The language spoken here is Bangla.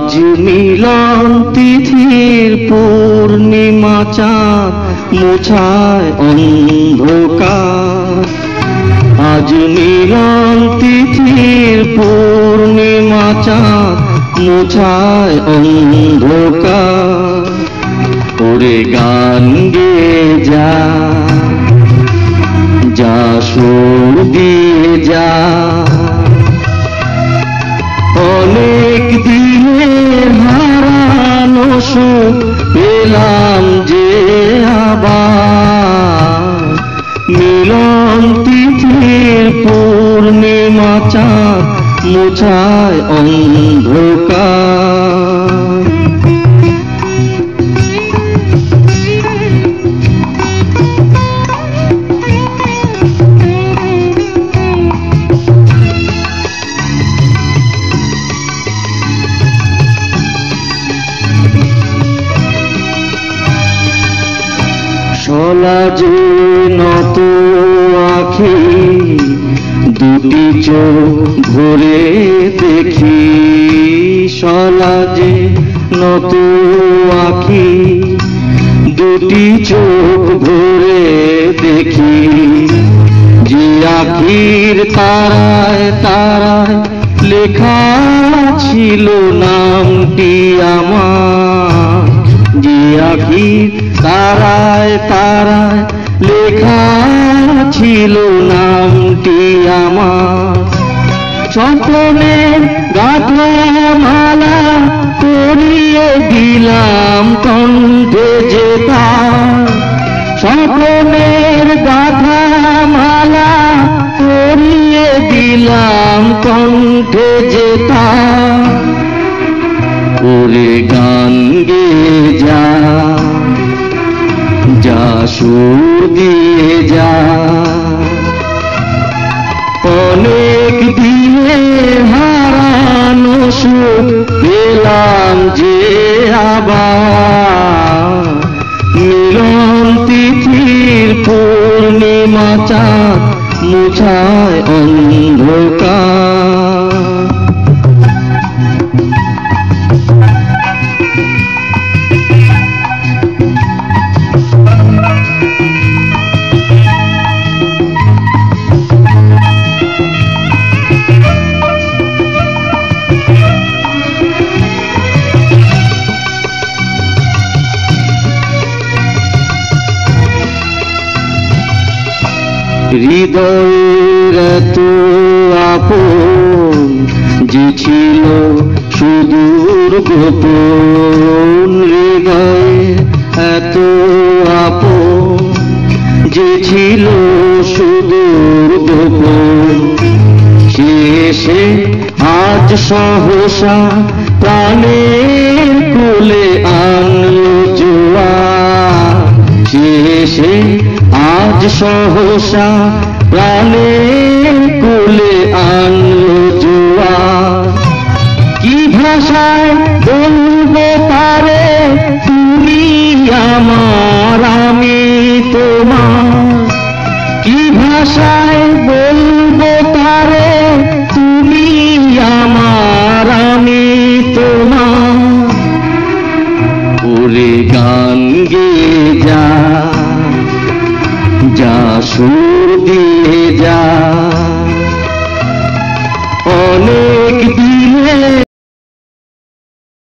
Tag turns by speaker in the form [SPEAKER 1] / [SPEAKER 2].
[SPEAKER 1] আজ মিলন তিথির পূর্ণিমা চাঁদ মোছায় অন্ধকার। আজ মিলন তিথির পূর্ণিমা চাঁদ মোছায় অন্ধকার। ওরে গান গেয়ে যা, যা সুর দিয়ে যা, অনেক দিনের হারানো সুখ পেলাম যে আবার। মিলন তিথির পূর্ণিমা চাঁদ মোছায় অন্ধকার। সলাজে নত আখি দুটি চোখ ভরে দেখি। সলাজে নত আখি দুটি চোখ ভরে দেখি। যে আখির তারায় তারায় লেখা ছিল নামটি আমার। যে আখির তারায় তারায় লেখা ছিল নামটি আমার। স্বপ্নের গাঁথা মালা পরিয়ে দিলাম কণ্ঠে যে তার। স্বপ্নের গাঁথা মালা পরিয়ে দিলাম কণ্ঠে যে তার। ওরে গান গেয়ে যা, যা সুর দিয়ে যা, অনেক দিনে হারানো সুখ পেলাম যে আবার। মিলন তিথির পূর্ণিমা চাঁদ মোছায় অন্ধকার। হৃদয়ের এত আপন যে ছিল সুদূর গোপন। হৃদয়ের এত আপন যে ছিল সুদূর গোপন। শেষে আজ সহসা প্রাণের কোলে আনলো জোয়ার। শেষে আজ সহসা প্রাণের কোলে আনলো জোয়ার। কি ভাষায় বলবো তারে তুমি আমার আমি তোমার। কি ভাষায় বলবো তারে তুমি আমার আমি তোমার। ওরে গান গেয়ে যা, যা সুর দিয়ে যা,